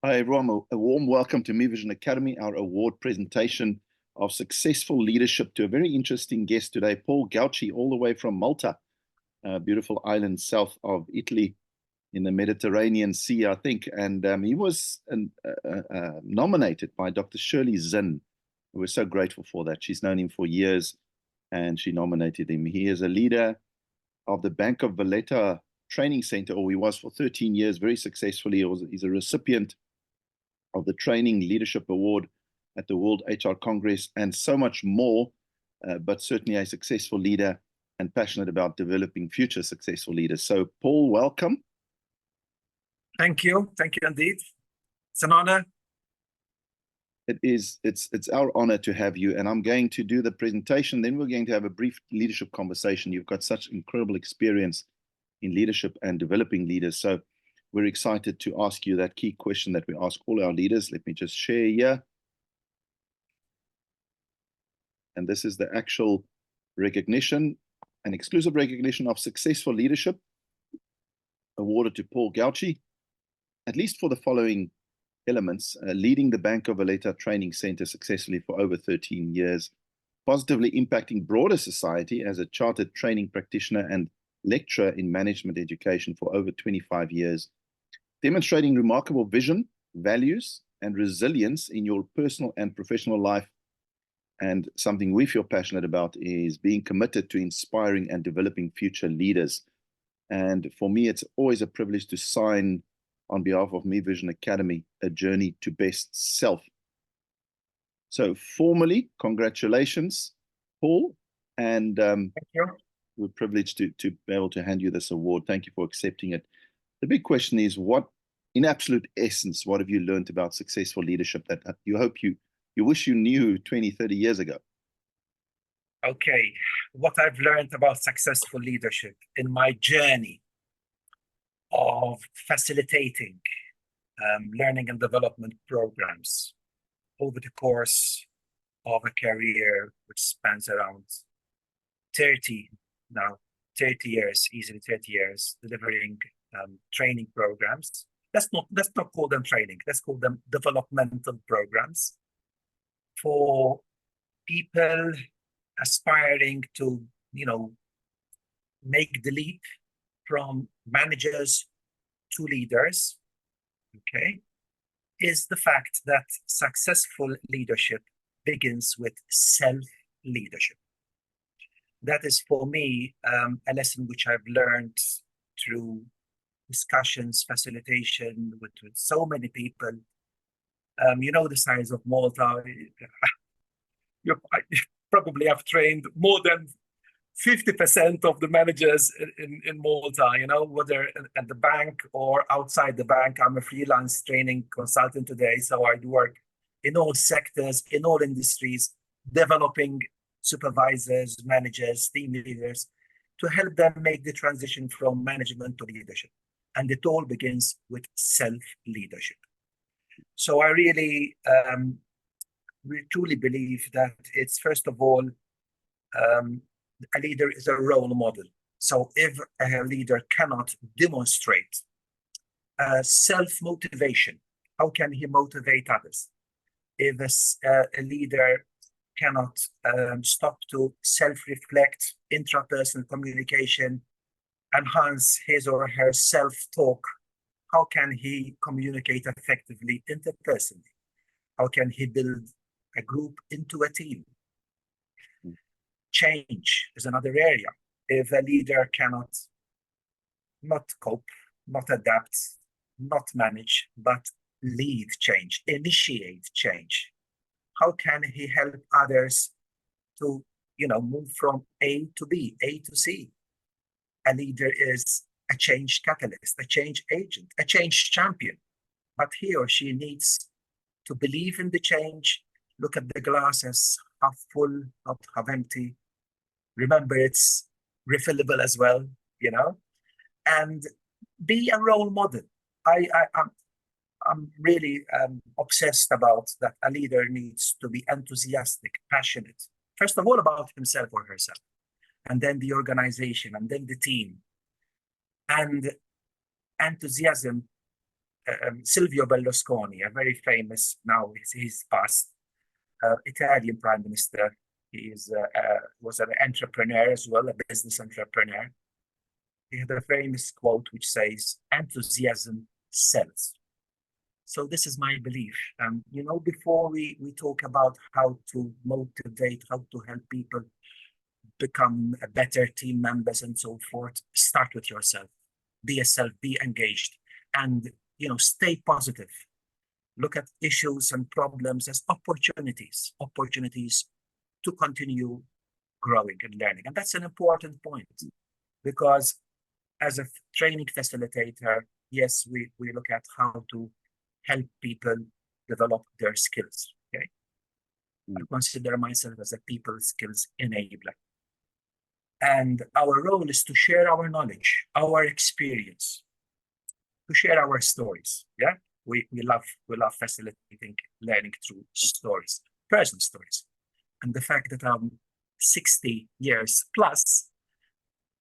Hi, everyone. A warm welcome to Me Vision Academy, our award presentation of successful leadership, to a very interesting guest today, Paul Gauci, all the way from Malta, a beautiful island south of Italy in the Mediterranean Sea, I think. And he was nominated by Dr. Shirley Zinn. We're so grateful for that. She's known him for years, and she nominated him. He is a leader of the Bank of Valletta Training Center, or he was for 13 years, very successfully. He's a recipient of the Training Leadership Award at the World HR Congress, and so much more, but certainly a successful leader and passionate about developing future successful leaders. So, Paul, welcome. Thank you. Thank you indeed. It's an honor. It's our honor to have you, and I'm going to do the presentation, then we're going to have a brief leadership conversation. You've got such incredible experience in leadership and developing leaders, so we're excited to ask you that key question that we ask all our leaders. Let me just share here. And this is the actual recognition, an exclusive recognition of successful leadership awarded to Paul Gauci, at least for the following elements: leading the Bank of Valletta Training Center successfully for over 13 years, positively impacting broader society as a chartered training practitioner and lecturer in management education for over 25 years, demonstrating remarkable vision, values, and resilience in your personal and professional life. And something we feel passionate about is being committed to inspiring and developing future leaders. And for me, it's always a privilege to sign, on behalf of Me Vision Academy, a journey to best self. So formally, congratulations, Paul. And Thank you. we're privileged to be able to hand you this award. Thank you for accepting it. The big question is, what, in absolute essence, what have you learned about successful leadership that you hope you wish you knew 20, 30 years ago? Okay, what I've learned about successful leadership in my journey of facilitating learning and development programs over the course of a career which spans around 30 years, easily 30 years, delivering training programs. Let's not call them training. Let's call them developmental programs for people aspiring to, make the leap from managers to leaders. Okay, is the fact that successful leadership begins with self-leadership. That is, for me, a lesson which I've learned through discussions, facilitation with so many people. The size of Malta. You probably have trained more than 50% of the managers in Malta, whether at the bank or outside the bank. I'm a freelance training consultant today, so I do work in all sectors, in all industries, developing supervisors, managers, team leaders, to help them make the transition from management to leadership. And it all begins with self-leadership. So I really truly believe that it's, first of all, a leader is a role model. So if a leader cannot demonstrate self-motivation, how can he motivate others? If a leader cannot stop to self-reflect, intrapersonal communication, enhance his or her self-talk, how can he communicate effectively interpersonally? How can he build a group into a team? Change is another area. If a leader cannot not cope, not adapt, not manage, but lead change, initiate change, how can he help others to, move from A to B, A to C? A leader is a change catalyst, a change agent, a change champion. But he or she needs to believe in the change, look at the glass as half full, not half empty. Remember, it's refillable as well, and be a role model. I'm really obsessed about that. A leader needs to be enthusiastic, passionate, first of all about himself or herself, and then the organization, and then the team. And enthusiasm Silvio Berlusconi, a very famous, now he's passed, Italian prime minister. He was an entrepreneur as well, a business entrepreneur. He had a famous quote which says, "Enthusiasm sells." So this is my belief. Before we talk about how to motivate, how to help people become a better team members and so forth, start with yourself. Be yourself, be engaged, and stay positive. Look at issues and problems as opportunities to continue growing and learning. And that's an important point, because as a training facilitator, yes, we look at how to help people develop their skills. Okay, I consider myself as a people skills enabler. And our role is to share our knowledge, our experience, to share our stories. Yeah, we love facilitating learning through stories, personal stories. And the fact that I'm 60 years plus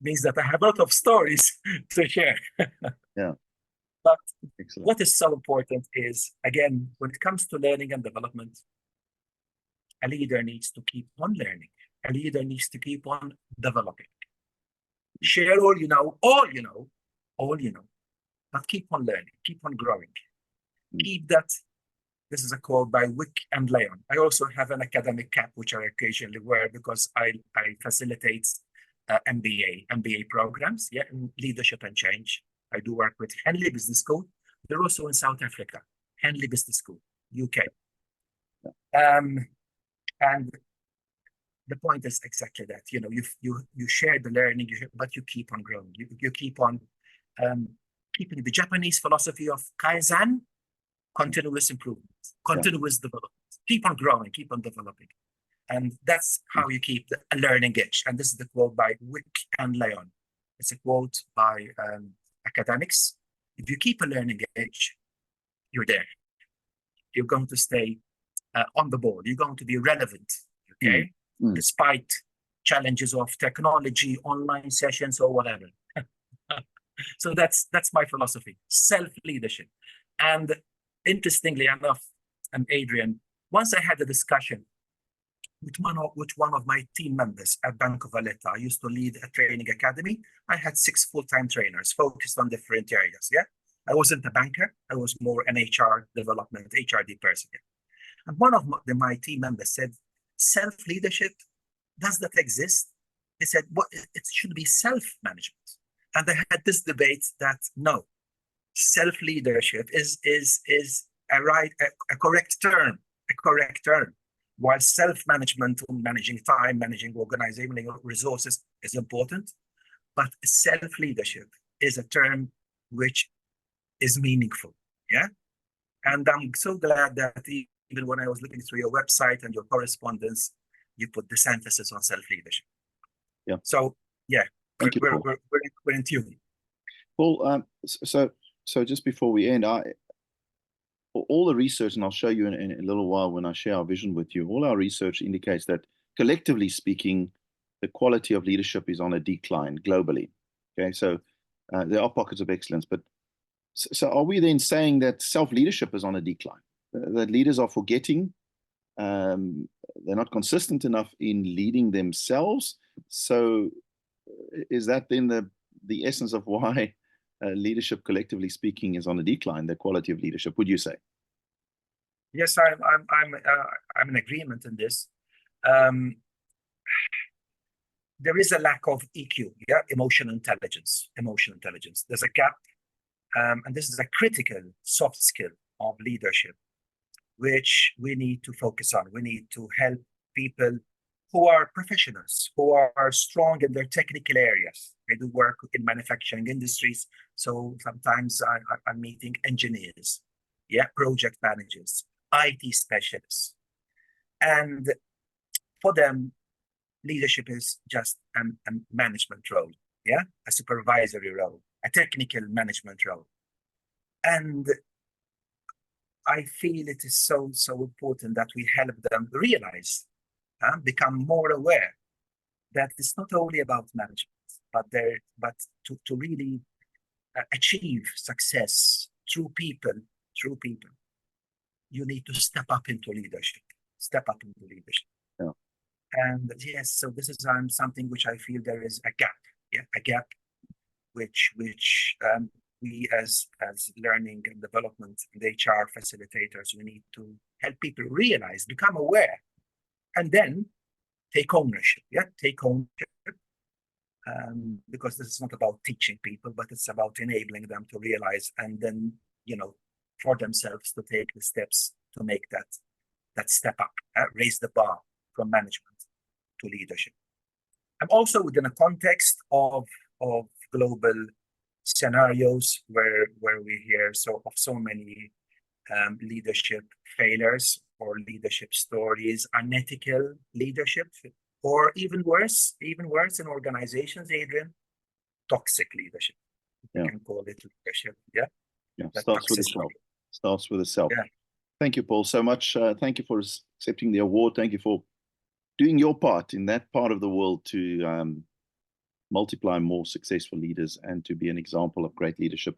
means that I have a lot of stories to share. Yeah. But excellent. What is so important is, again, when it comes to learning and development, a leader needs to keep on learning. A leader needs to keep on developing. Share all you know, but keep on learning, keep on growing. Keep that. This is a quote by Wick and Leon. I also have an academic cap, which I occasionally wear because I facilitate MBA programs, in leadership and change. I do work with Henley Business School. They're also in South Africa, Henley Business School, UK. And the point is exactly that. You share the learning, but you keep on growing. You keep on keeping the Japanese philosophy of Kaizen, continuous improvement, continuous development. Keep on growing, keep on developing. And that's how you keep a learning edge. And this is the quote by Wick and Leon. It's a quote by academics. If you keep a learning edge, you're there. You're going to stay on the board. You're going to be relevant, okay? Despite challenges of technology, online sessions, or whatever. So that's my philosophy, self-leadership. And interestingly enough, Adrian, once I had a discussion with one of my team members at Bank of Valletta. I used to lead a training academy. I had 6 full-time trainers focused on different areas. Yeah, I wasn't a banker. I was more an HR development, HRD person. Yeah. And one of my team members said, "Self-leadership, does that exist?" He said, "What? It should be self-management." And I had this debate that no, self-leadership is a correct term, while self-management, managing time, managing organizing resources is important, but self-leadership is a term which is meaningful. Yeah. And I'm so glad that even when I was looking through your website and your correspondence, you put this emphasis on self-leadership. Yeah. So yeah, Thank you, Paul. We're in tune. Paul, so just before we end, all the research, and I'll show you in a little while when I share our vision with you, all our research indicates that collectively speaking, the quality of leadership is on a decline globally. Okay, so there are pockets of excellence, but so are we then saying that self-leadership is on a decline? That leaders are forgetting, they're not consistent enough in leading themselves? So is that then the essence of why leadership, collectively speaking, is on a decline, the quality of leadership, would you say? Yes, I'm in agreement in this. There is a lack of EQ, emotional intelligence. There's a gap, and this is a critical soft skill of leadership, which we need to focus on. We need to help people who are professionals, who are strong in their technical areas. I do work in manufacturing industries, so sometimes I'm meeting engineers, project managers, IT specialists. And for them, leadership is just a management role, a supervisory role, a technical management role. And I feel it is so important that we help them realize, become more aware that it's not only about management, but to really achieve success true people, you need to step up into leadership. Step up into leadership. Yeah. And yes, so this is something which I feel there is a gap. Yeah, a gap which we as learning and development and HR facilitators, we need to help people realize, become aware, and then take ownership. Yeah, take ownership. Because this is not about teaching people, but it's about enabling them to realize, and then, you know, for themselves to take the steps to make that step up, raise the bar from management to leadership. I'm also within a context of global scenarios where we hear of so many leadership failures or leadership stories, unethical leadership, or even worse in organizations, Adrian, toxic leadership. Yeah. You can call it leadership. Yeah. Yeah. That Starts with the self. Starts with the self. Yeah. Thank you, Paul, so much. Thank you for accepting the award. Thank you for doing your part in that part of the world to multiply more successful leaders and to be an example of great leadership